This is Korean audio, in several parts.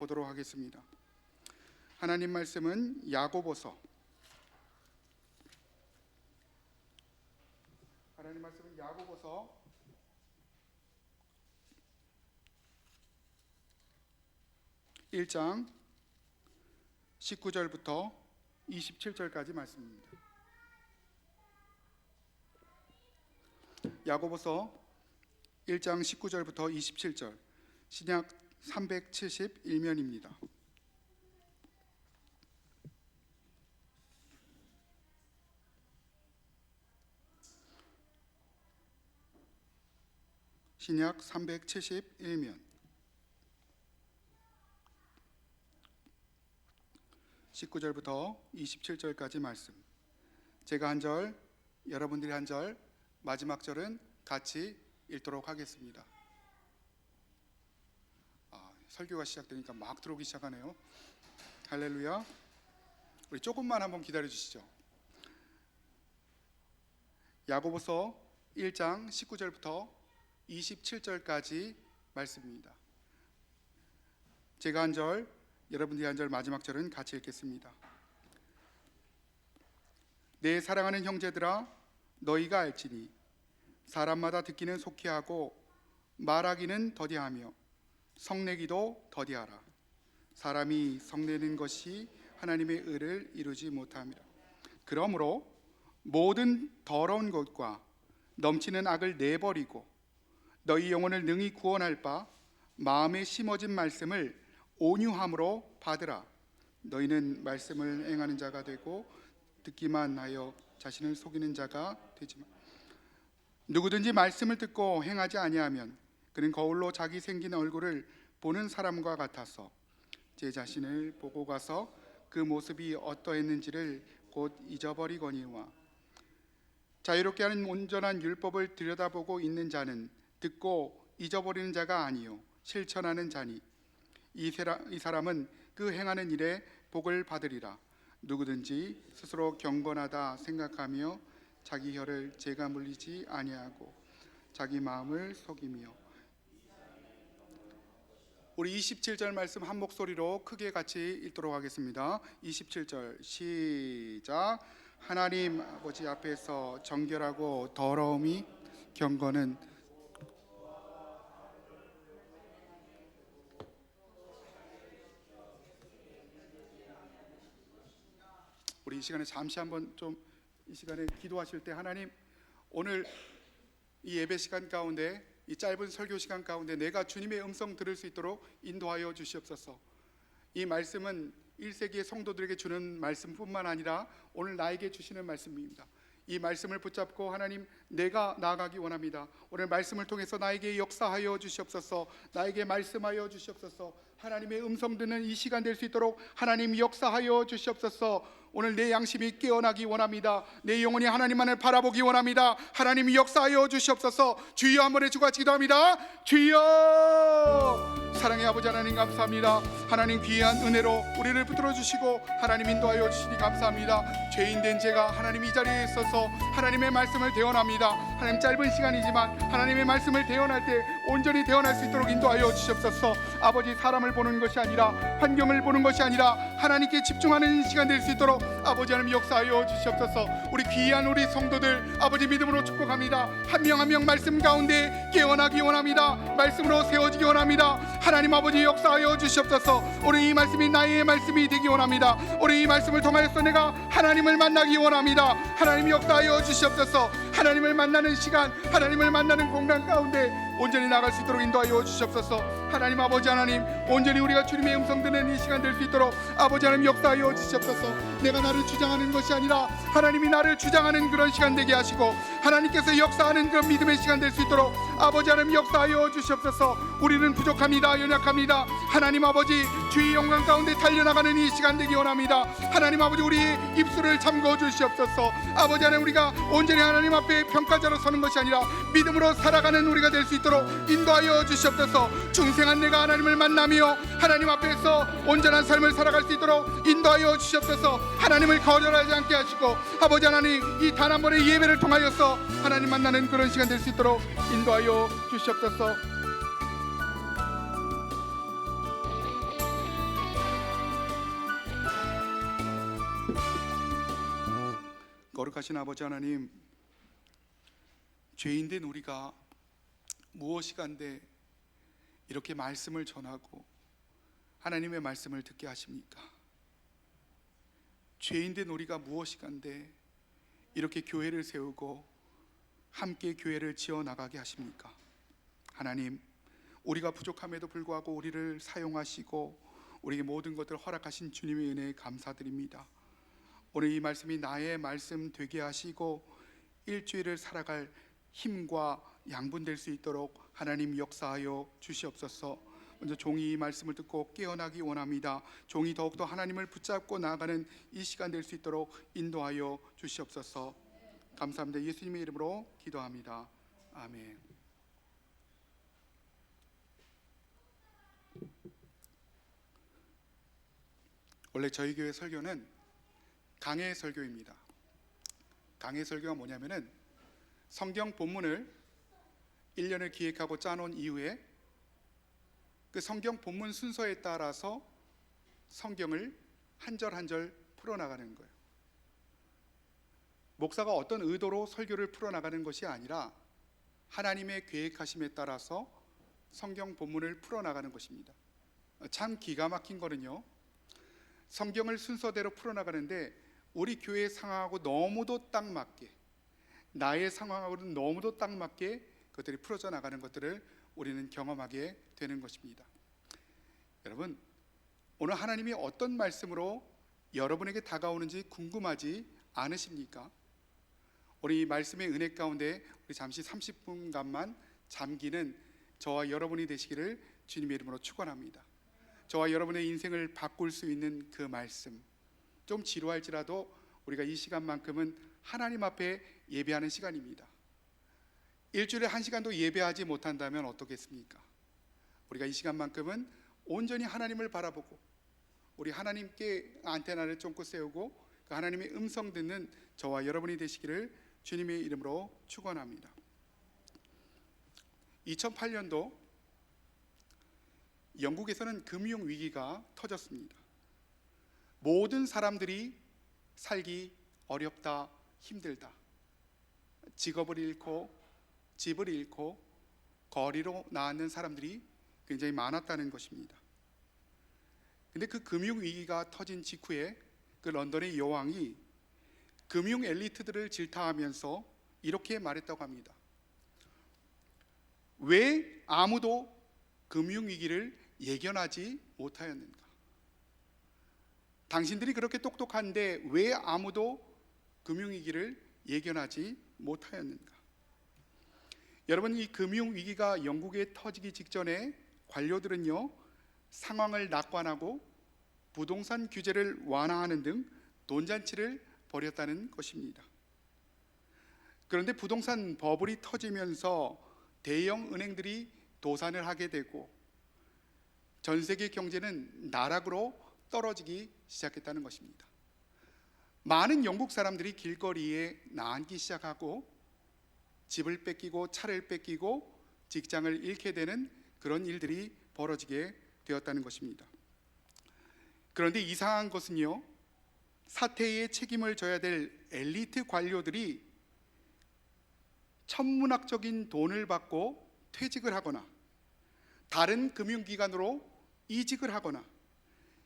보도록 하겠습니다. 하나님 말씀은 야고보서 1장 19절부터 27절까지 말씀입니다. 야고보서 1장 19절부터 27절, 신약 371면입니다. 신약 371면 19절부터 27절까지 말씀. 제가 한 절, 여러분들이 한 절, 마지막 절은 같이 읽도록 하겠습니다. 설교가 시작되니까 막 들어오기 시작하네요. 할렐루야. 우리 조금만 한번 기다려 주시죠. 야고보서 1장 19절부터 27절까지 말씀입니다. 제가 한 절, 여러분들이 한 절, 마지막 절은 같이 읽겠습니다. 내 사랑하는 형제들아, 너희가 알지니 사람마다 듣기는 속히 하고 말하기는 더디하며 성내기도 더디하라. 사람이 성내는 것이 하나님의 의를 이루지 못함이라. 그러므로 모든 더러운 것과 넘치는 악을 내버리고 너희 영혼을 능히 구원할 바 마음에 심어진 말씀을 온유함으로 받으라. 너희는 말씀을 행하는 자가 되고 듣기만 하여 자신을 속이는 자가 되지 마. 누구든지 말씀을 듣고 행하지 아니하면 그는 거울로 자기 생긴 얼굴을 보는 사람과 같아서 제 자신을 보고 가서 그 모습이 어떠했는지를 곧 잊어버리거니와. 자유롭게 하는 온전한 율법을 들여다보고 있는 자는 듣고 잊어버리는 자가 아니요 실천하는 자니 이 사람은 그 행하는 일에 복을 받으리라. 누구든지 스스로 경건하다 생각하며 자기 혀를 죄가 물리지 아니하고 자기 마음을 속이며. 우리 27절 말씀 한 목소리로 크게 같이 읽도록 하겠습니다. 27절 시작. 하나님 아버지 앞에서 정결하고 더러움이 경건은 우리 이 시간에 잠시 한번 좀 이 시간에 기도하실 때, 하나님 오늘 이 예배 시간 가운데, 이 짧은 설교 시간 가운데 내가 주님의 음성 들을 수 있도록 인도하여 주시옵소서. 이 말씀은 1세기의 성도들에게 주는 말씀뿐만 아니라 오늘 나에게 주시는 말씀입니다. 이 말씀을 붙잡고 하나님 내가 나아가기 원합니다. 오늘 말씀을 통해서 나에게 역사하여 주시옵소서. 나에게 말씀하여 주시옵소서. 하나님의 음성 듣는 이 시간 될 수 있도록 하나님 역사하여 주시옵소서. 오늘 내 양심이 깨어나기 원합니다. 내 영혼이 하나님만을 바라보기 원합니다. 하나님이 역사하여 주시옵소서. 주여 한번 해주같이 기도합니다. 주여. 사랑의 아버지 하나님 감사합니다. 하나님 귀한 은혜로 우리를 붙들어 주시고 하나님 인도하여 주시니 감사합니다. 죄인된 제가 하나님 이 자리에 있어서 하나님의 말씀을 대언합니다. 하나님 짧은 시간이지만 하나님의 말씀을 대언할 때 온전히 대언할 수 있도록 인도하여 주시옵소서. 아버지 사람을 보는 것이 아니라 환경을 보는 것이 아니라 하나님께 집중하는 시간 될 수 있도록 아버지 하나님 역사하여 주시옵소서. 우리 귀한 우리 성도들 아버지 믿음으로 축복합니다. 한 명 한 명 말씀 가운데 깨어나기 원합니다. 말씀으로 세워지기 원합니다. 하나님 아버지 역사하여 주시옵소서. 오늘 이 말씀이 나의 말씀이 되기 원합니다. 오늘 이 말씀을 통하여서 내가 하나님을 만나기 원합니다. 하나님 역사하여 주시옵소서. 하나님을 만나는 시간, 하나님을 만나는 공간 가운데 온전히 나갈 수 있도록 인도하여 주시옵소서. 하나님 아버지 하나님 온전히 우리가 주님의 음성 듣는 이 시간 될 수 있도록 아버지 하나님 역사하여 주시옵소서. 내가 나를 주장하는 것이 아니라 하나님이 나를 주장하는 그런 시간 되게 하시고 하나님께서 역사하는 그런 믿음의 시간 될 수 있도록 아버지 하나님 역사하여 주시옵소서. 우리는 부족합니다. 연약합니다. 하나님 아버지 주의 영광 가운데 달려나가는 이 시간 되기 원합니다. 하나님 아버지 우리의 입술을 잠궈 주시옵소서. 아버지 하나님 우리가 온전히 하나님 앞에 평가자로 서는 것이 아니라 믿음으로 살아가는 우리가 될 수 있도록 인도하여 주시옵소서. 중생한 내가 하나님을 만나며 하나님 앞에서 온전한 삶을 살아갈 수 있도록 인도하여 주시옵소서. 하나님을 거절하지 않게 하시고 아버지 하나님 이 단 한 번의 예배를 통하여서 하나님 만나는 그런 시간 될 수 있도록 인도하여 주시옵소서. 거룩하신 아버지 하나님, 죄인된 우리가 무엇이간데 이렇게 말씀을 전하고 하나님의 말씀을 듣게 하십니까? 죄인된 우리가 무엇이간데 이렇게 교회를 세우고 함께 교회를 지어나가게 하십니까? 하나님, 우리가 부족함에도 불구하고 우리를 사용하시고 우리에게 모든 것들을 허락하신 주님의 은혜에 감사드립니다. 오늘 이 말씀이 나의 말씀 되게 하시고 일주일을 살아갈 힘과 양분될 수 있도록 하나님 역사하여 주시옵소서. 먼저 종이 이 말씀을 듣고 깨어나기 원합니다. 종이 더욱더 하나님을 붙잡고 나아가는 이 시간 될 수 있도록 인도하여 주시옵소서. 감사합니다. 예수님의 이름으로 기도합니다. 아멘. 원래 저희 교회 설교는 강해 설교입니다. 강해 설교가 뭐냐면은 성경 본문을 1년을 기획하고 짜놓은 이후에 그 성경 본문 순서에 따라서 성경을 한 절 한 절 풀어나가는 거예요. 목사가 어떤 의도로 설교를 풀어나가는 것이 아니라 하나님의 계획하심에 따라서 성경 본문을 풀어나가는 것입니다. 참 기가 막힌 거는요, 성경을 순서대로 풀어나가는데 우리 교회 상황하고 너무도 딱 맞게, 나의 상황하고는 너무도 딱 맞게 그것들이 풀어져 나가는 것들을 우리는 경험하게 되는 것입니다. 여러분, 오늘 하나님이 어떤 말씀으로 여러분에게 다가오는지 궁금하지 않으십니까? 우리 이 말씀의 은혜 가운데 우리 잠시 30분간만 잠기는 저와 여러분이 되시기를 주님의 이름으로 축원합니다. 저와 여러분의 인생을 바꿀 수 있는 그 말씀, 좀 지루할지라도 우리가 이 시간만큼은 하나님 앞에 예배하는 시간입니다. 일주일에 한 시간도 예배하지 못한다면 어떻겠습니까? 우리가 이 시간만큼은 온전히 하나님을 바라보고 우리 하나님께 안테나를 쫑긋 세우고 그 하나님의 음성 듣는 저와 여러분이 되시기를 주님의 이름으로 축원합니다. 2008년도 영국에서는 금융 위기가 터졌습니다. 모든 사람들이 살기 어렵다, 힘들다, 직업을 잃고 집을 잃고 거리로 나앉는 사람들이 굉장히 많았다는 것입니다. 근데 그 금융 위기가 터진 직후에 그 런던의 여왕이 금융 엘리트들을 질타하면서 이렇게 말했다고 합니다. 왜 아무도 금융 위기를 예견하지 못하였는가? 당신들이 그렇게 똑똑한데 왜 아무도 금융 위기를 예견하지 못하였는가? 여러분, 이 금융 위기가 영국에 터지기 직전에 관료들은요, 상황을 낙관하고 부동산 규제를 완화하는 등 돈잔치를 벌였다는 것입니다. 그런데 부동산 버블이 터지면서 대형 은행들이 도산을 하게 되고 전 세계 경제는 나락으로 떨어지기 시작했다는 것입니다. 많은 영국 사람들이 길거리에 나앉기 시작하고 집을 뺏기고 차를 뺏기고 직장을 잃게 되는 그런 일들이 벌어지게 되었다는 것입니다. 그런데 이상한 것은요, 사태의 책임을 져야 될 엘리트 관료들이 천문학적인 돈을 받고 퇴직을 하거나 다른 금융기관으로 이직을 하거나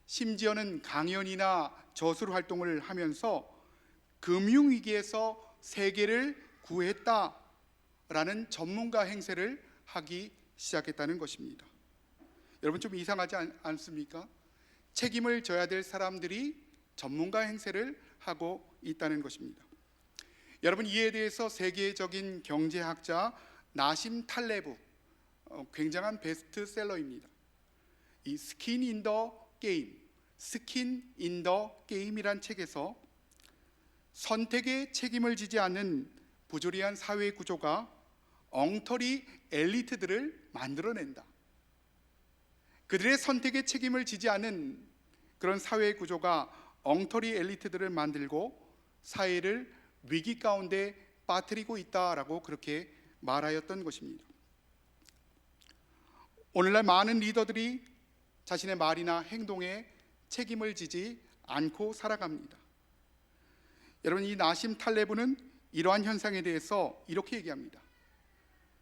심지어는 강연이나 저술 활동을 하면서 금융위기에서 세계를 구했다라는 전문가 행세를 하기 시작했다는 것입니다. 여러분, 좀 이상하지 않습니까? 책임을 져야 될 사람들이 전문가 행세를 하고 있다는 것입니다. 여러분, 이에 대해서 세계적인 경제학자 나심 탈레브, 굉장한 베스트셀러입니다. 이 스킨 인 더 게임, 스킨 인 더 게임이란 책에서 선택에 책임을 지지 않는 부조리한 사회 구조가 엉터리 엘리트들을 만들어낸다. 그들의 선택에 책임을 지지 않는 그런 사회 구조가 엉터리 엘리트들을 만들고 사회를 위기 가운데 빠뜨리고 있다라고 그렇게 말하였던 것입니다. 오늘날 많은 리더들이 자신의 말이나 행동에 책임을 지지 않고 살아갑니다. 여러분, 이 나심 탈레브는 이러한 현상에 대해서 이렇게 얘기합니다.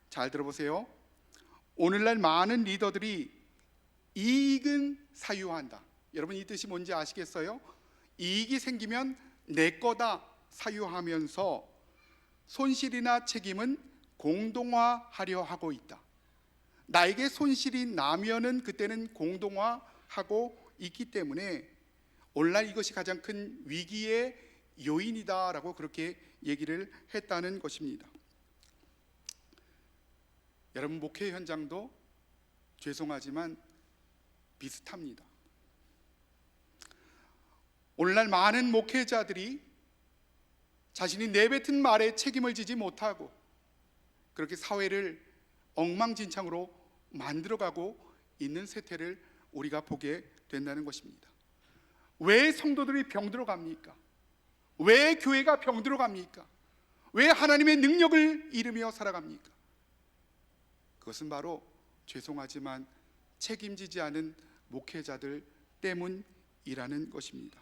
잘 들어보세요. 오늘날 많은 리더들이 이익은 사유한다. 여러분, 이 뜻이 뭔지 아시겠어요? 이익이 생기면 내 거다 사유하면서 손실이나 책임은 공동화하려 하고 있다. 나에게 손실이 나면은 그때는 공동화하고 있기 때문에 오늘날 이것이 가장 큰 위기의 요인이다라고 그렇게 얘기를 했다는 것입니다. 여러분, 목회 현장도 죄송하지만 비슷합니다. 오늘날 많은 목회자들이 자신이 내뱉은 말에 책임을 지지 못하고 그렇게 사회를 엉망진창으로 만들어가고 있는 세태를 우리가 보게 된다는 것입니다. 왜 성도들이 병들어 갑니까? 왜 교회가 병들어 갑니까? 왜 하나님의 능력을 잃으며 살아갑니까? 그것은 바로 죄송하지만 책임지지 않은 목회자들 때문이라는 것입니다.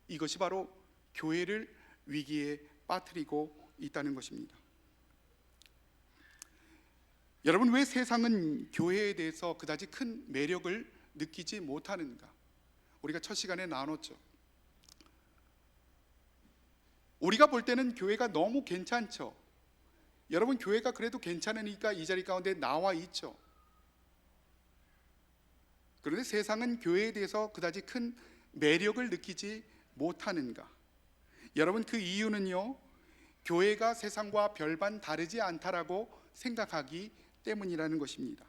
이것이 바로 교회를 위기에 빠뜨리고 있다는 것입니다. 여러분, 왜 세상은 교회에 대해서 그다지 큰 매력을 느끼지 못하는가? 우리가 첫 시간에 나눴죠. 우리가 볼 때는 교회가 너무 괜찮죠. 여러분, 교회가 그래도 괜찮으니까 이 자리 가운데 나와 있죠. 그런데 세상은 교회에 대해서 그다지 큰 매력을 느끼지 못하는가? 여러분, 그 이유는요, 교회가 세상과 별반 다르지 않다라고 생각하기 때문이라는 것입니다.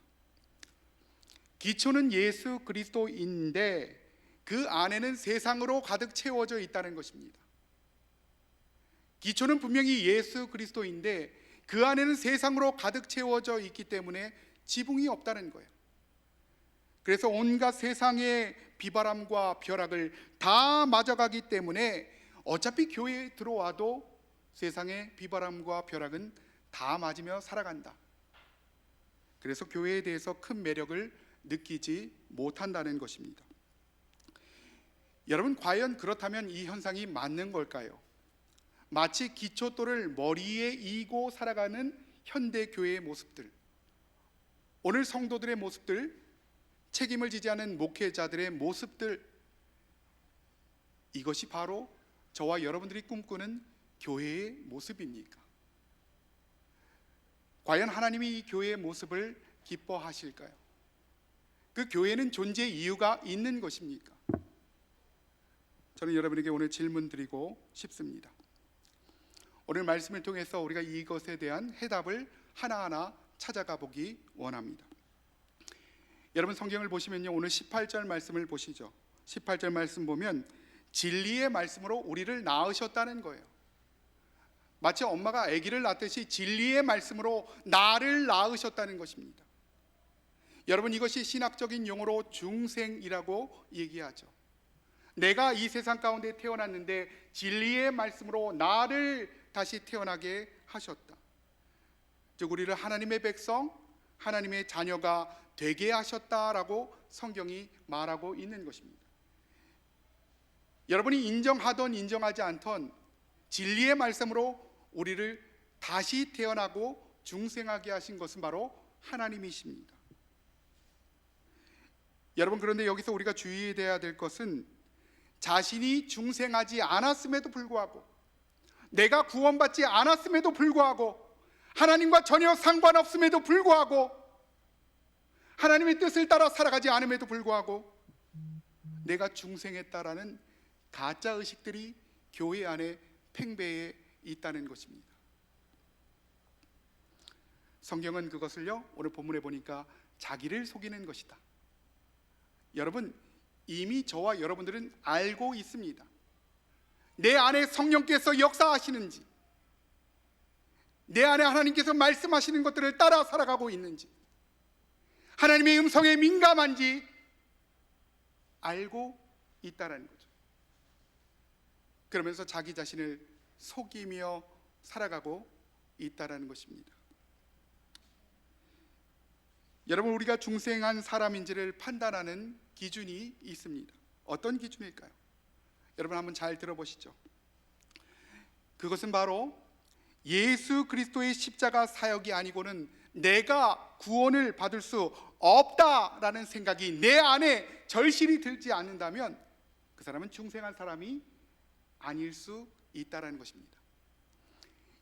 기초는 예수 그리스도인데 그 안에는 세상으로 가득 채워져 있다는 것입니다. 기초는 분명히 예수 그리스도인데 그 안에는 세상으로 가득 채워져 있기 때문에 지붕이 없다는 거예요. 그래서 온갖 세상의 비바람과 벼락을 다 맞아가기 때문에 어차피 교회에 들어와도 세상의 비바람과 벼락은 다 맞으며 살아간다. 그래서 교회에 대해서 큰 매력을 느끼지 못한다는 것입니다. 여러분, 과연 그렇다면 이 현상이 맞는 걸까요? 마치 기초돌을 머리에 이고 살아가는 현대 교회의 모습들, 오늘 성도들의 모습들, 책임을 지지 않은 목회자들의 모습들, 이것이 바로 저와 여러분들이 꿈꾸는 교회의 모습입니까? 과연 하나님이 이 교회의 모습을 기뻐하실까요? 그 교회는 존재 이유가 있는 것입니까? 저는 여러분에게 오늘 질문 드리고 싶습니다. 오늘 말씀을 통해서 우리가 이것에 대한 해답을 하나하나 찾아가 보기 원합니다. 여러분, 성경을 보시면요, 오늘 18절 말씀을 보시죠. 18절 말씀 보면 진리의 말씀으로 우리를 낳으셨다는 거예요. 마치 엄마가 아기를 낳듯이 진리의 말씀으로 나를 낳으셨다는 것입니다. 여러분, 이것이 신학적인 용어로 중생이라고 얘기하죠. 내가 이 세상 가운데 태어났는데 진리의 말씀으로 나를 다시 태어나게 하셨다. 즉, 우리를 하나님의 백성, 하나님의 자녀가 되게 하셨다라고 성경이 말하고 있는 것입니다. 여러분이 인정하던 인정하지 않던 진리의 말씀으로 우리를 다시 태어나고 중생하게 하신 것은 바로 하나님이십니다. 여러분, 그런데 여기서 우리가 주의해야 될 것은 자신이 중생하지 않았음에도 불구하고, 내가 구원받지 않았음에도 불구하고, 하나님과 전혀 상관없음에도 불구하고, 하나님의 뜻을 따라 살아가지 않음에도 불구하고 내가 중생했다라는 가짜 의식들이 교회 안에 팽배해 있다는 것입니다. 성경은 그것을요, 오늘 본문에 보니까 자기를 속이는 것이다. 여러분, 이미 저와 여러분들은 알고 있습니다. 내 안에 성령께서 역사하시는지, 내 안에 하나님께서 말씀하시는 것들을 따라 살아가고 있는지, 하나님의 음성에 민감한지 알고 있다는 거죠. 그러면서 자기 자신을 속이며 살아가고 있다는 것입니다. 여러분, 우리가 중생한 사람인지를 판단하는 기준이 있습니다. 어떤 기준일까요? 여러분, 한번 잘 들어보시죠. 그것은 바로 예수 그리스도의 십자가 사역이 아니고는 내가 구원을 받을 수 없다라는 생각이 내 안에 절실히 들지 않는다면 그 사람은 중생한 사람이 아닐 수 있다라는 것입니다.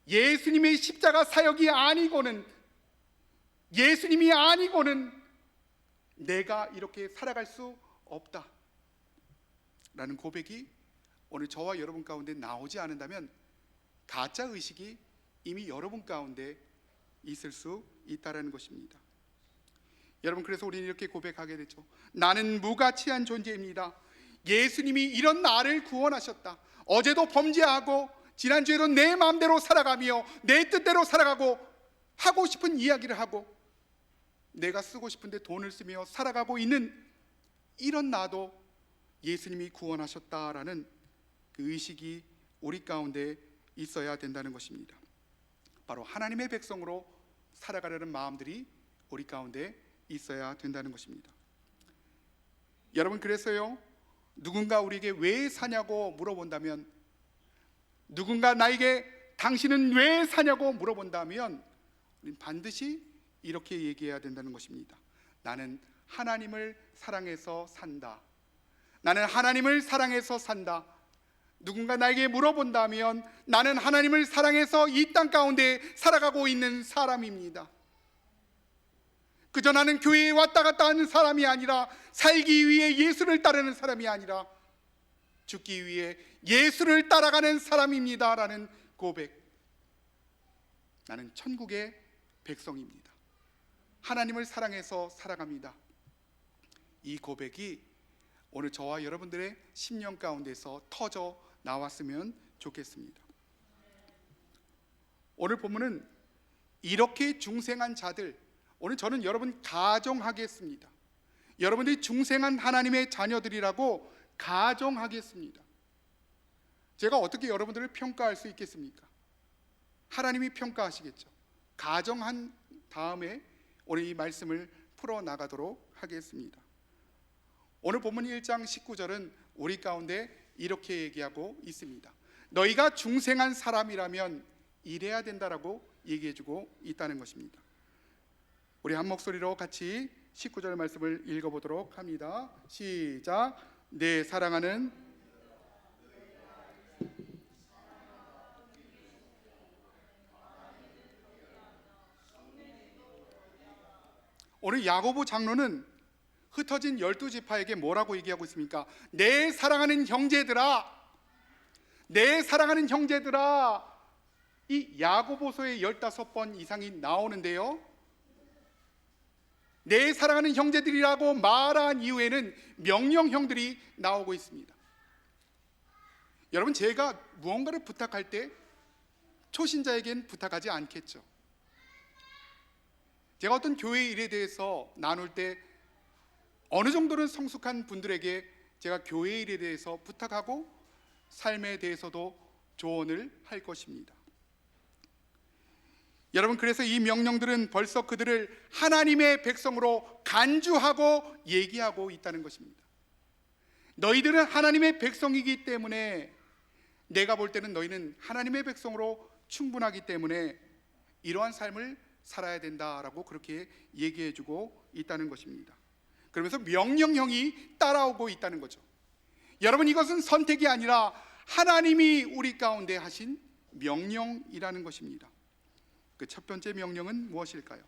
예수님의 십자가 사역이 아니고는, 예수님이 아니고는 내가 이렇게 살아갈 수 없다 라는 고백이 오늘 저와 여러분 가운데 나오지 않는다면 가짜 의식이 이미 여러분 가운데 있을 수 있다는 것입니다. 여러분, 그래서 우리는 이렇게 고백하게 되죠. 나는 무가치한 존재입니다. 예수님이 이런 나를 구원하셨다. 어제도 범죄하고 지난주에도 내 마음대로 살아가며 내 뜻대로 살아가고 하고 싶은 이야기를 하고 내가 쓰고 싶은데 돈을 쓰며 살아가고 있는 이런 나도 예수님이 구원하셨다라는 그 의식이 우리 가운데 있어야 된다는 것입니다. 바로 하나님의 백성으로 살아가려는 마음들이 우리 가운데 있어야 된다는 것입니다. 여러분, 그래서요, 누군가 우리에게 왜 사냐고 물어본다면, 누군가 나에게 당신은 왜 사냐고 물어본다면 우리는 반드시 이렇게 얘기해야 된다는 것입니다. 나는 하나님을 사랑해서 산다. 나는 하나님을 사랑해서 산다. 누군가 나에게 물어본다면 나는 하나님을 사랑해서 이 땅 가운데 살아가고 있는 사람입니다. 그저 나는 교회에 왔다 갔다 하는 사람이 아니라, 살기 위해 예수를 따르는 사람이 아니라 죽기 위해 예수를 따라가는 사람입니다 라는 고백. 나는 천국의 백성입니다. 하나님을 사랑해서 살아갑니다. 이 고백이 오늘 저와 여러분들의 심령 가운데서 터져 나왔으면 좋겠습니다. 오늘 본문은 이렇게 중생한 자들, 오늘 저는 여러분 가정하겠습니다. 여러분들이 중생한 하나님의 자녀들이라고 가정하겠습니다. 제가 어떻게 여러분들을 평가할 수 있겠습니까? 하나님이 평가하시겠죠. 가정한 다음에 오늘 이 말씀을 풀어나가도록 하겠습니다. 오늘 본문 1장 19절은 우리 가운데 이렇게 얘기하고 있습니다. 너희가 중생한 사람이라면 이래야 된다라고 얘기해주고 있다는 것입니다. 우리 한 목소리로 같이 19절 말씀을 읽어보도록 합니다. 시작. 내 사랑하는 오늘 야고보 장로는 흩어진 12지파에게 뭐라고 얘기하고 있습니까? 내 사랑하는 형제들아, 내 사랑하는 형제들아. 이 야고보서에 15번 이상이 나오는데요, 내 사랑하는 형제들이라고 말한 이후에는 명령형들이 나오고 있습니다. 여러분, 제가 무언가를 부탁할 때 초신자에겐 부탁하지 않겠죠. 제가 어떤 교회 일에 대해서 나눌 때 어느 정도는 성숙한 분들에게 제가 교회 일에 대해서 부탁하고 삶에 대해서도 조언을 할 것입니다. 여러분, 그래서 이 명령들은 벌써 그들을 하나님의 백성으로 간주하고 얘기하고 있다는 것입니다. 너희들은 하나님의 백성이기 때문에, 내가 볼 때는 너희는 하나님의 백성으로 충분하기 때문에 이러한 삶을 살아야 된다라고 그렇게 얘기해주고 있다는 것입니다. 그러면서 명령형이 따라오고 있다는 거죠. 여러분, 이것은 선택이 아니라 하나님이 우리 가운데 하신 명령이라는 것입니다. 그 첫 번째 명령은 무엇일까요?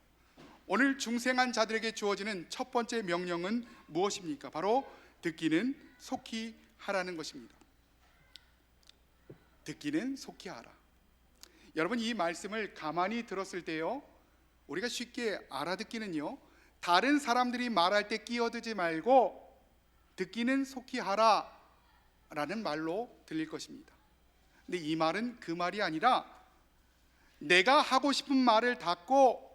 오늘 중생한 자들에게 주어지는 첫 번째 명령은 무엇입니까? 바로 듣기는 속히 하라는 것입니다. 듣기는 속히 하라. 여러분, 이 말씀을 가만히 들었을 때요, 우리가 쉽게 알아듣기는요, 다른 사람들이 말할 때 끼어들지 말고 듣기는 속히 하라 라는 말로 들릴 것입니다. 근데 이 말은 그 말이 아니라 내가 하고 싶은 말을 닫고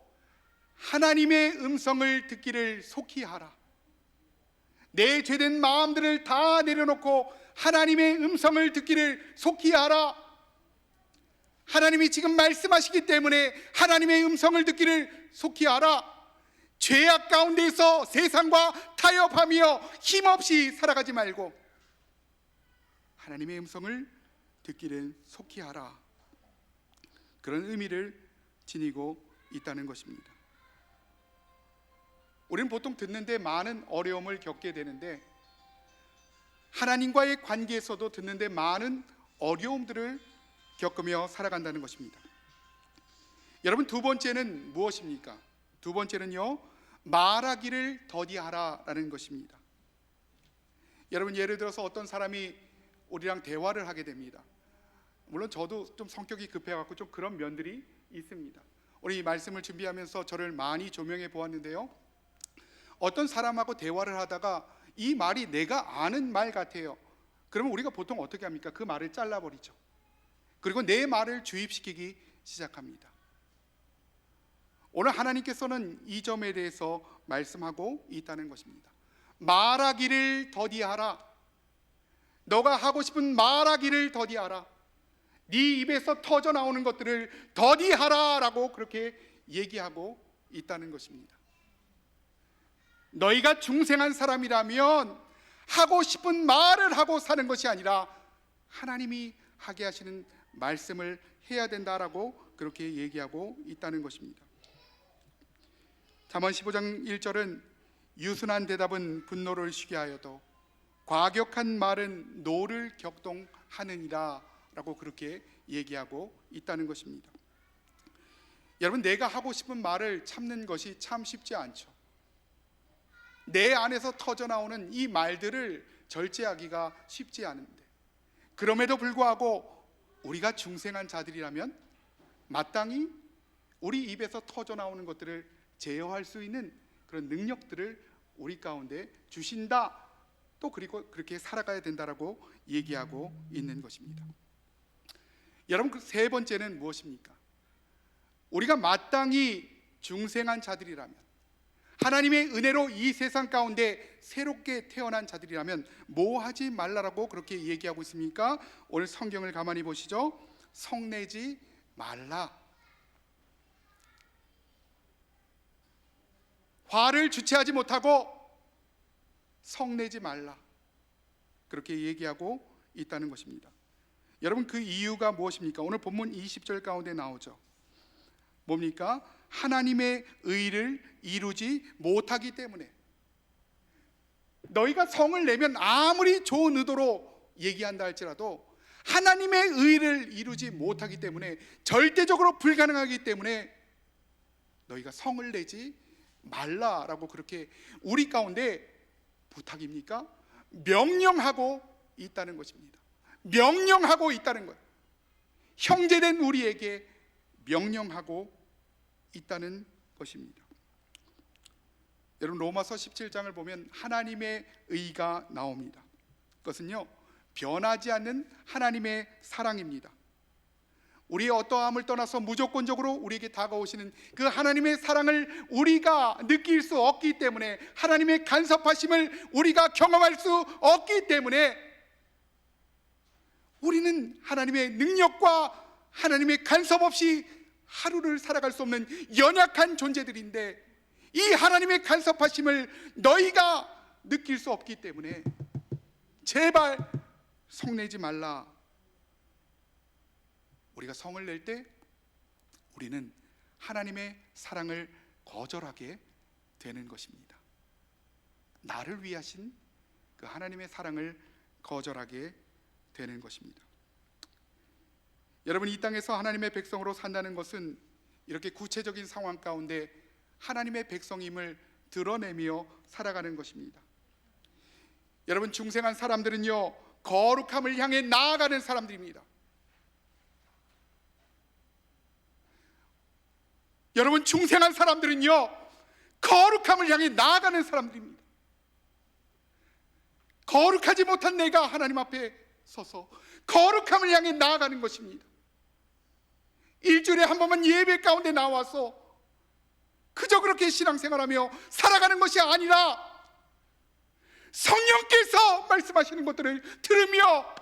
하나님의 음성을 듣기를 속히 하라. 내 죄된 마음들을 다 내려놓고 하나님의 음성을 듣기를 속히 하라. 하나님이 지금 말씀하시기 때문에 하나님의 음성을 듣기를 속히 하라. 죄악 가운데서 세상과 타협하며 힘없이 살아가지 말고 하나님의 음성을 듣기를 속히 하라 그런 의미를 지니고 있다는 것입니다. 우리는 보통 듣는데 많은 어려움을 겪게 되는데, 하나님과의 관계에서도 듣는데 많은 어려움들을 겪으며 살아간다는 것입니다. 여러분, 두 번째는 무엇입니까? 두 번째는요, 말하기를 더디하라라는 것입니다. 여러분, 예를 들어서 어떤 사람이 우리랑 대화를 하게 됩니다. 물론 저도 좀 성격이 급해갖고 좀 그런 면들이 있습니다. 우리 이 말씀을 준비하면서 저를 많이 조명해 보았는데요, 어떤 사람하고 대화를 하다가 이 말이 내가 아는 말 같아요. 그러면 우리가 보통 어떻게 합니까? 그 말을 잘라버리죠. 그리고 내 말을 주입시키기 시작합니다. 오늘 하나님께서는 이 점에 대해서 말씀하고 있다는 것입니다. 말하기를 더디하라. 너가 하고 싶은 말하기를 더디하라. 네 입에서 터져 나오는 것들을 더디하라 라고 그렇게 얘기하고 있다는 것입니다. 너희가 중생한 사람이라면 하고 싶은 말을 하고 사는 것이 아니라 하나님이 하게 하시는 말씀을 해야 된다라고 그렇게 얘기하고 있다는 것입니다. 잠언 15장 1절은 유순한 대답은 분노를 쉬게 하여도 과격한 말은 노를 격동하느니라 라고 그렇게 얘기하고 있다는 것입니다. 여러분, 내가 하고 싶은 말을 참는 것이 참 쉽지 않죠. 내 안에서 터져 나오는 이 말들을 절제하기가 쉽지 않은데, 그럼에도 불구하고 우리가 중생한 자들이라면 마땅히 우리 입에서 터져 나오는 것들을 제어할 수 있는 그런 능력들을 우리 가운데 주신다, 또 그리고 그렇게 살아가야 된다라고 얘기하고 있는 것입니다. 여러분, 그 세 번째는 무엇입니까? 우리가 마땅히 중생한 자들이라면, 하나님의 은혜로 이 세상 가운데 새롭게 태어난 자들이라면 뭐 하지 말라라고 그렇게 얘기하고 있습니까? 오늘 성경을 가만히 보시죠. 성내지 말라. 화를 주체하지 못하고 성내지 말라, 그렇게 얘기하고 있다는 것입니다. 여러분, 그 이유가 무엇입니까? 오늘 본문 20절 가운데 나오죠. 뭡니까? 하나님의 의를 이루지 못하기 때문에. 너희가 성을 내면 아무리 좋은 의도로 얘기한다 할지라도 하나님의 의를 이루지 못하기 때문에, 절대적으로 불가능하기 때문에 너희가 성을 내지 말라라고 그렇게 우리 가운데 부탁입니까? 명령하고 있다는 것입니다. 명령하고 있다는 것. 형제된 우리에게 명령하고 있다는 것입니다. 여러분, 로마서 17장을 보면 하나님의 의가 나옵니다. 그것은요, 변하지 않는 하나님의 사랑입니다. 우리의 어떠함을 떠나서 무조건적으로 우리에게 다가오시는 그 하나님의 사랑을 우리가 느낄 수 없기 때문에, 하나님의 간섭하심을 우리가 경험할 수 없기 때문에 우리는 하나님의 능력과 하나님의 간섭 없이 하루를 살아갈 수 없는 연약한 존재들인데, 이 하나님의 간섭하심을 너희가 느낄 수 없기 때문에 제발 성내지 말라. 우리가 성을 낼 때 우리는 하나님의 사랑을 거절하게 되는 것입니다. 나를 위하신 그 하나님의 사랑을 거절하게 되는 것입니다. 여러분, 이 땅에서 하나님의 백성으로 산다는 것은 이렇게 구체적인 상황 가운데 하나님의 백성임을 드러내며 살아가는 것입니다. 여러분, 중생한 사람들은요, 거룩함을 향해 나아가는 사람들입니다. 여러분, 중생한 사람들은요, 거룩함을 향해 나아가는 사람들입니다. 거룩하지 못한 내가 하나님 앞에 서서 거룩함을 향해 나아가는 것입니다. 일주일에 한 번만 예배 가운데 나와서 그저 그렇게 신앙생활하며 살아가는 것이 아니라 성령께서 말씀하시는 것들을 들으며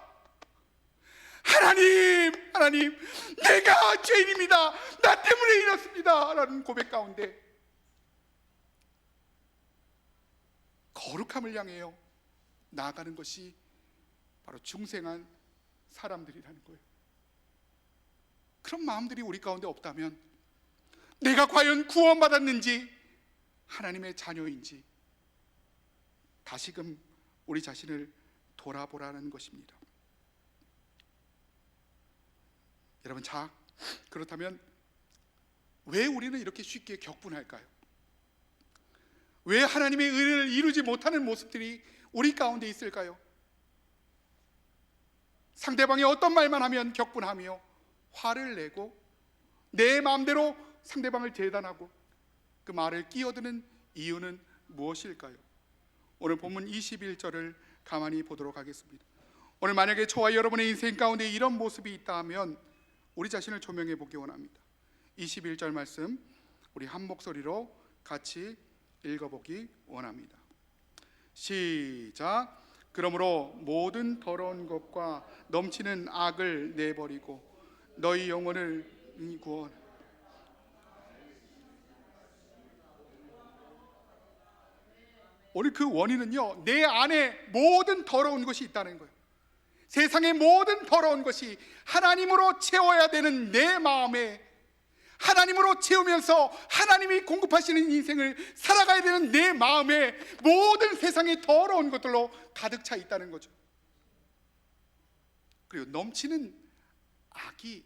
하나님, 내가 죄인입니다. 나 때문에 이렇습니다 라는 고백 가운데 거룩함을 향해요 나아가는 것이 바로 중생한 사람들이라는 거예요. 그런 마음들이 우리 가운데 없다면 내가 과연 구원받았는지, 하나님의 자녀인지 다시금 우리 자신을 돌아보라는 것입니다. 여러분, 그렇다면 왜 우리는 이렇게 쉽게 격분할까요? 왜 하나님의 의를 이루지 못하는 모습들이 우리 가운데 있을까요? 상대방이 어떤 말만 하면 격분하며 화를 내고 내 마음대로 상대방을 재단하고 그 말을 끼어드는 이유는 무엇일까요? 오늘 본문 21절을 가만히 보도록 하겠습니다. 오늘 만약에 저와 여러분의 인생 가운데 이런 모습이 있다 하면 우리 자신을 조명해 보기 원합니다. 21절 말씀 우리 한 목소리로 같이 읽어보기 원합니다. 시작. 그러므로 모든 더러운 것과 넘치는 악을 내버리고 너희 영혼을 구원. 오늘 그 원인은요, 내 안에 모든 더러운 것이 있다는 거예요. 세상의 모든 더러운 것이 하나님으로 채워야 되는 내 마음에, 하나님으로 채우면서 하나님이 공급하시는 인생을 살아가야 되는 내 마음에 모든 세상의 더러운 것들로 가득 차 있다는 거죠. 그리고 넘치는 악이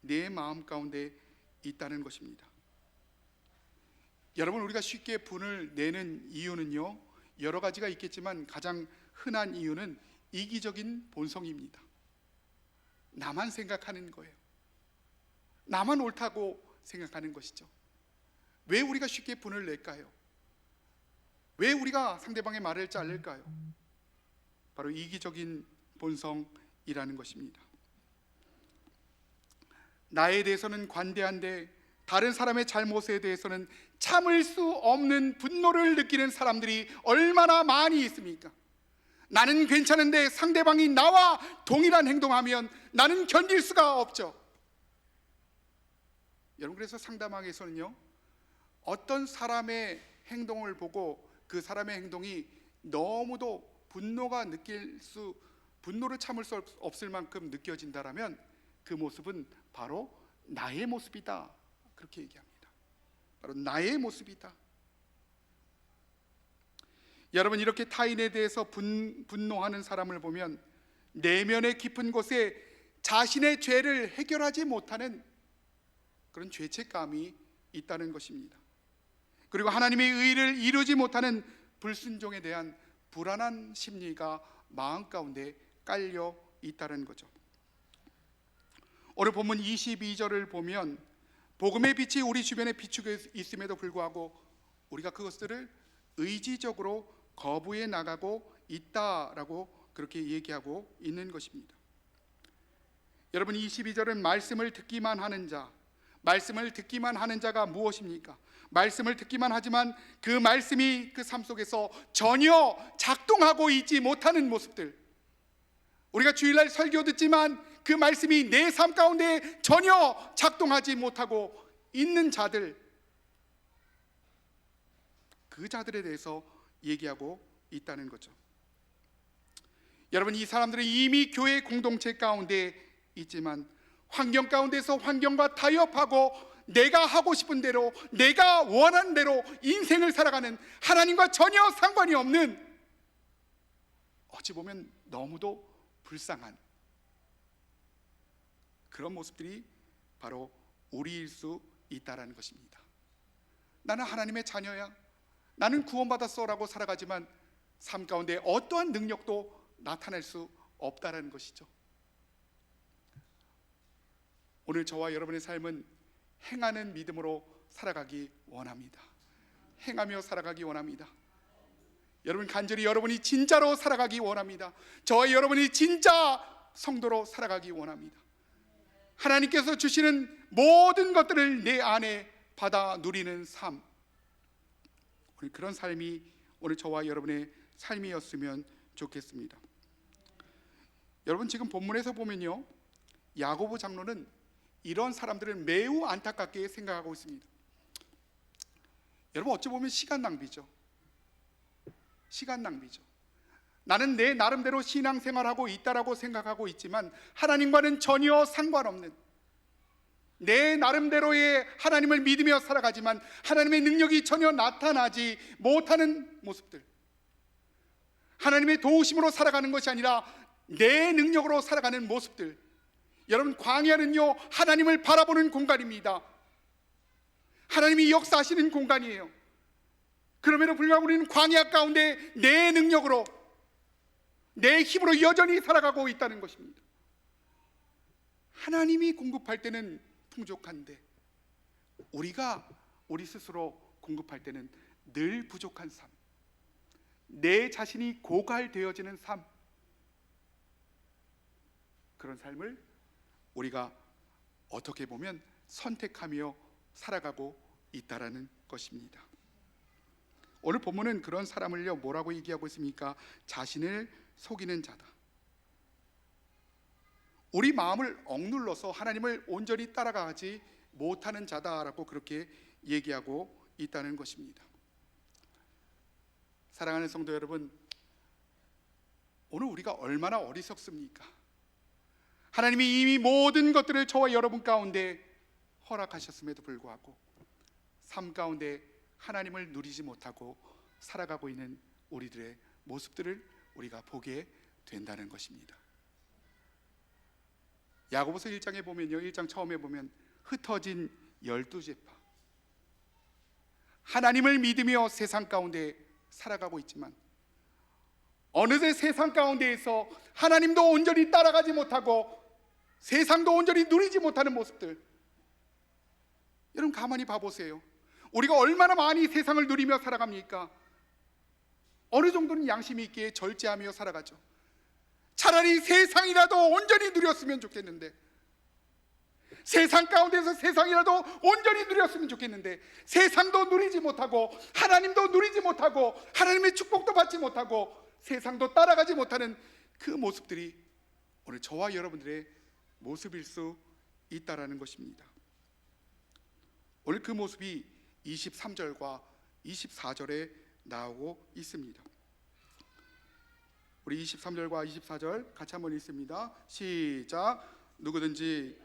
내 마음 가운데 있다는 것입니다. 여러분, 우리가 쉽게 분을 내는 이유는요, 여러 가지가 있겠지만 가장 흔한 이유는 이기적인 본성입니다. 나만 생각하는 거예요. 나만 옳다고 생각하는 것이죠. 왜 우리가 쉽게 분을 낼까요? 왜 우리가 상대방의 말을 자를까요? 바로 이기적인 본성이라는 것입니다. 나에 대해서는 관대한데 다른 사람의 잘못에 대해서는 참을 수 없는 분노를 느끼는 사람들이 얼마나 많이 있습니까? 나는 괜찮은데 상대방이 나와 동일한 행동하면 나는 견딜 수가 없죠. 여러분, 그래서 상담학에서는요, 어떤 사람의 행동을 보고 그 사람의 행동이 너무도 분노를 참을 수 없을 만큼 느껴진다라면 그 모습은 바로 나의 모습이다, 그렇게 얘기합니다. 바로 나의 모습이다. 여러분, 이렇게 타인에 대해서 분노하는 사람을 보면 내면의 깊은 곳에 자신의 죄를 해결하지 못하는 그런 죄책감이 있다는 것입니다. 그리고 하나님의 의를 이루지 못하는 불순종에 대한 불안한 심리가 마음 가운데 깔려 있다는 거죠. 오늘 본문 22절을 보면 복음의 빛이 우리 주변에 비추고 있음에도 불구하고 우리가 그것들을 의지적으로 거부해 나가고 있다라고 그렇게 얘기하고 있는 것입니다. 여러분, 22절은 말씀을 듣기만 하는 자, 말씀을 듣기만 하는 자가 무엇입니까? 말씀을 듣기만 하지만 그 말씀이 그 삶 속에서 전혀 작동하고 있지 못하는 모습들, 우리가 주일날 설교 듣지만 그 말씀이 내 삶 가운데 전혀 작동하지 못하고 있는 자들, 그 자들에 대해서 얘기하고 있다는 거죠. 여러분, 이 사람들은 이미 교회 공동체 가운데 있지만 환경 가운데서 환경과 타협하고 내가 하고 싶은 대로, 내가 원하는 대로 인생을 살아가는, 하나님과 전혀 상관이 없는, 어찌 보면 너무도 불쌍한 그런 모습들이 바로 우리일 수 있다라는 것입니다. 나는 하나님의 자녀야, 나는 구원받았어라고 살아가지만 삶 가운데 어떠한 능력도 나타낼 수 없다라는 것이죠. 오늘 저와 여러분의 삶은 행하는 믿음으로 살아가기 원합니다. 행하며 살아가기 원합니다. 여러분, 간절히 여러분이 진짜로 살아가기 원합니다. 저와 여러분이 진짜 성도로 살아가기 원합니다. 하나님께서 주시는 모든 것들을 내 안에 받아 누리는 삶, 오늘 그런 삶이 오늘 저와 여러분의 삶이었으면 좋겠습니다. 여러분, 지금 본문에서 보면요, 야고보 장로는 이런 사람들을 매우 안타깝게 생각하고 있습니다. 여러분, 어찌 보면 시간 낭비죠. 시간 낭비죠. 나는 내 나름대로 신앙생활하고 있다라고 생각하고 있지만 하나님과는 전혀 상관없는, 내 나름대로의 하나님을 믿으며 살아가지만 하나님의 능력이 전혀 나타나지 못하는 모습들, 하나님의 도우심으로 살아가는 것이 아니라 내 능력으로 살아가는 모습들. 여러분, 광야는요 하나님을 바라보는 공간입니다. 하나님이 역사하시는 공간이에요. 그럼에도 불구하고 우리는 광야 가운데 내 능력으로, 내 힘으로 여전히 살아가고 있다는 것입니다. 하나님이 공급할 때는 풍족한데 우리가 우리 스스로 공급할 때는 늘 부족한 삶, 내 자신이 고갈되어지는 삶, 그런 삶을 우리가 어떻게 보면 선택하며 살아가고 있다라는 것입니다. 오늘 본문은 그런 사람을요 뭐라고 얘기하고 있습니까? 자신을 속이는 자다. 우리 마음을 억눌러서 하나님을 온전히 따라가지 못하는 자다라고 그렇게 얘기하고 있다는 것입니다. 사랑하는 성도 여러분, 오늘 우리가 얼마나 어리석습니까? 하나님이 이미 모든 것들을 저와 여러분 가운데 허락하셨음에도 불구하고 삶 가운데 하나님을 누리지 못하고 살아가고 있는 우리들의 모습들을 우리가 보게 된다는 것입니다. 야고보서 1장에 보면요, 1장 처음에 보면 흩어진 12지파, 하나님을 믿으며 세상 가운데 살아가고 있지만 어느새 세상 가운데에서 하나님도 온전히 따라가지 못하고 세상도 온전히 누리지 못하는 모습들. 여러분 가만히 봐보세요. 우리가 얼마나 많이 세상을 누리며 살아갑니까? 어느 정도는 양심이 있기에 절제하며 살아가죠. 차라리 세상이라도 온전히 누렸으면 좋겠는데, 세상 가운데서 세상이라도 온전히 누렸으면 좋겠는데 세상도 누리지 못하고 하나님도 누리지 못하고 하나님의 축복도 받지 못하고 세상도 따라가지 못하는 그 모습들이 오늘 저와 여러분들의 모습일 수 있다라는 것입니다. 오늘 그 모습이 23절과 24절에 나오고 있습니다. 우리 23절과 24절 같이 한번 읽습니다. 시작. 누구든지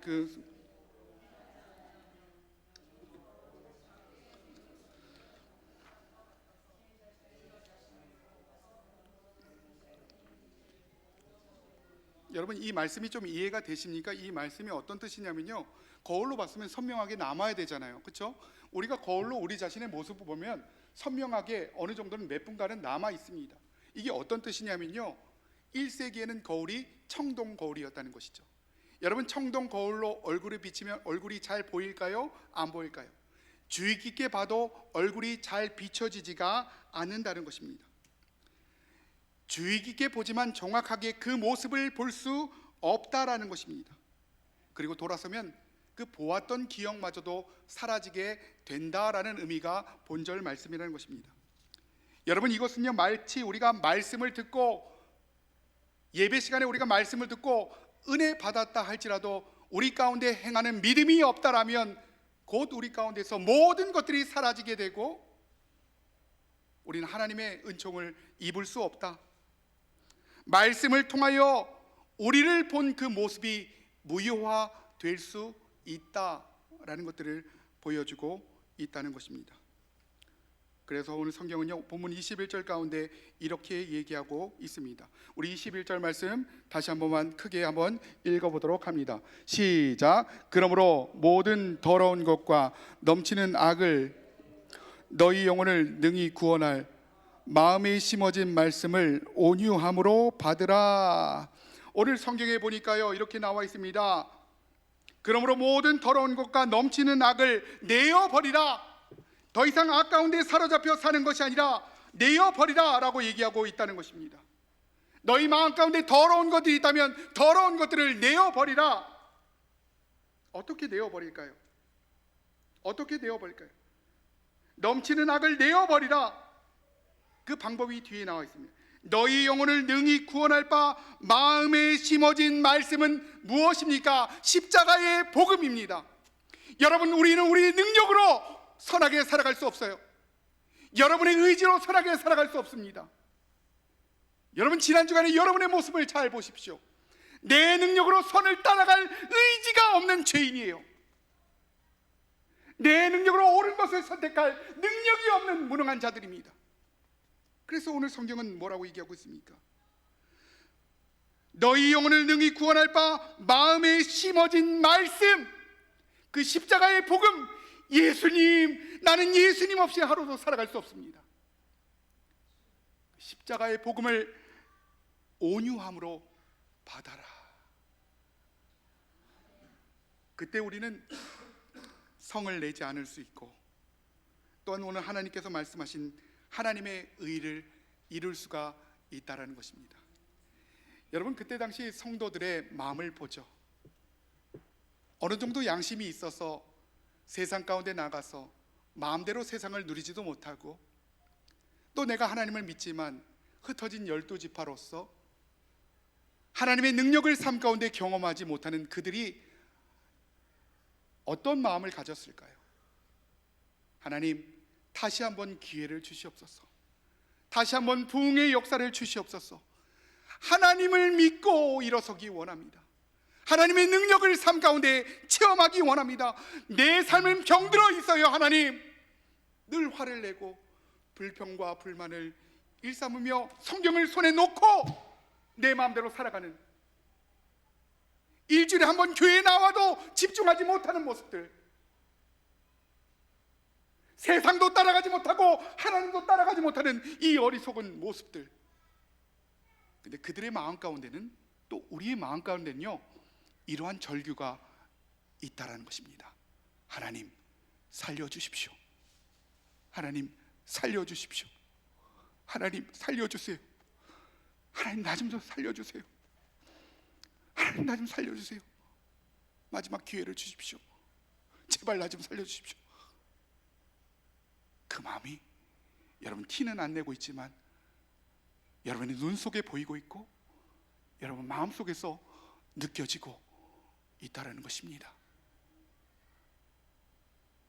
여러분 이 말씀이 좀 이해가 되십니까? 이 말씀이 어떤 뜻이냐면요, 거울로 봤으면 선명하게 남아야 되잖아요, 그렇죠? 우리가 거울로 우리 자신의 모습을 보면 선명하게 어느 정도는 몇 분간은 남아 있습니다. 이게 어떤 뜻이냐면요, 1세기에는 거울이 청동 거울이었다는 것이죠. 여러분, 청동 거울로 얼굴을 비치면 얼굴이 잘 보일까요? 안 보일까요? 주의 깊게 봐도 얼굴이 잘 비춰지지가 않는다는 것입니다. 주의 깊게 보지만 정확하게 그 모습을 볼 수 없다라는 것입니다. 그리고 돌아서면 그 보았던 기억마저도 사라지게 된다라는 의미가 본절 말씀이라는 것입니다. 여러분, 이것은요 마치 우리가 말씀을 듣고 예배 시간에 우리가 말씀을 듣고 은혜 받았다 할지라도 우리 가운데 행하는 믿음이 없다라면 곧 우리 가운데서 모든 것들이 사라지게 되고 우리는 하나님의 은총을 입을 수 없다. 말씀을 통하여 우리를 본 그 모습이 무효화될 수 있다라는 것들을 보여주고 있다는 것입니다. 그래서 오늘 성경은요 본문 21절 가운데 이렇게 얘기하고 있습니다. 우리 21절 말씀 다시 한 번만 크게 한번 읽어보도록 합니다. 시작. 그러므로 모든 더러운 것과 넘치는 악을 너희 영혼을 능히 구원할 마음에 심어진 말씀을 온유함으로 받으라. 오늘 성경에 보니까요 이렇게 나와 있습니다. 그러므로 모든 더러운 것과 넘치는 악을 내어버리라. 더 이상 악 가운데 사로잡혀 사는 것이 아니라 내어버리라 라고 얘기하고 있다는 것입니다. 너희 마음 가운데 더러운 것들이 있다면 더러운 것들을 내어버리라. 어떻게 내어버릴까요? 어떻게 내어버릴까요? 넘치는 악을 내어버리라. 그 방법이 뒤에 나와 있습니다. 너희 영혼을 능히 구원할 바 마음에 심어진 말씀은 무엇입니까? 십자가의 복음입니다. 여러분, 우리는 우리의 능력으로 선하게 살아갈 수 없어요. 여러분의 의지로 선하게 살아갈 수 없습니다. 여러분, 지난 주간에 여러분의 모습을 잘 보십시오. 내 능력으로 선을 따라갈 의지가 없는 죄인이에요. 내 능력으로 옳은 것을 선택할 능력이 없는 무능한 자들입니다. 그래서 오늘 성경은 뭐라고 얘기하고 있습니까? 너희 영혼을 능히 구원할 바 마음에 심어진 말씀, 그 십자가의 복음, 예수님, 나는 예수님 없이 하루도 살아갈 수 없습니다. 십자가의 복음을 온유함으로 받아라. 그때 우리는 성을 내지 않을 수 있고, 또한 오늘 하나님께서 말씀하신 하나님의 의를 이룰 수가 있다라는 것입니다. 여러분, 그때 당시 성도들의 마음을 보죠. 어느 정도 양심이 있어서 세상 가운데 나가서 마음대로 세상을 누리지도 못하고, 또 내가 하나님을 믿지만 흩어진 12지파로서 하나님의 능력을 삶 가운데 경험하지 못하는 그들이 어떤 마음을 가졌을까요? 하나님, 다시 한번 기회를 주시옵소서. 다시 한번 부흥의 역사를 주시옵소서. 하나님을 믿고 일어서기 원합니다. 하나님의 능력을 삶 가운데 체험하기 원합니다. 내 삶은 병들어 있어요. 하나님, 늘 화를 내고 불평과 불만을 일삼으며 성경을 손에 놓고 내 마음대로 살아가는, 일주일에 한 번 교회에 나와도 집중하지 못하는 모습들, 세상도 따라가지 못하고 하나님도 따라가지 못하는 이 어리석은 모습들. 근데 그들의 마음 가운데는, 또 우리의 마음 가운데는요, 이러한 절규가 있다라는 것입니다. 하나님, 살려주십시오. 하나님, 살려주십시오. 하나님, 살려주세요. 하나님, 나 좀 살려주세요. 하나님, 나 좀 살려주세요. 마지막 기회를 주십시오. 제발 나 좀 살려주십시오. 그 마음이 여러분 티는 안 내고 있지만 여러분의 눈 속에 보이고 있고 여러분 마음 속에서 느껴지고 있다라는 것입니다.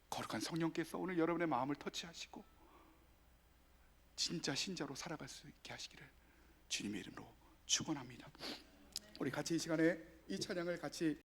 거룩한 성령께서 오늘 여러분의 마음을 터치하시고 진짜 신자로 살아갈 수 있게 하시기를 주님의 이름으로 축원합니다. 우리 같이 이 시간에 이 찬양을 같이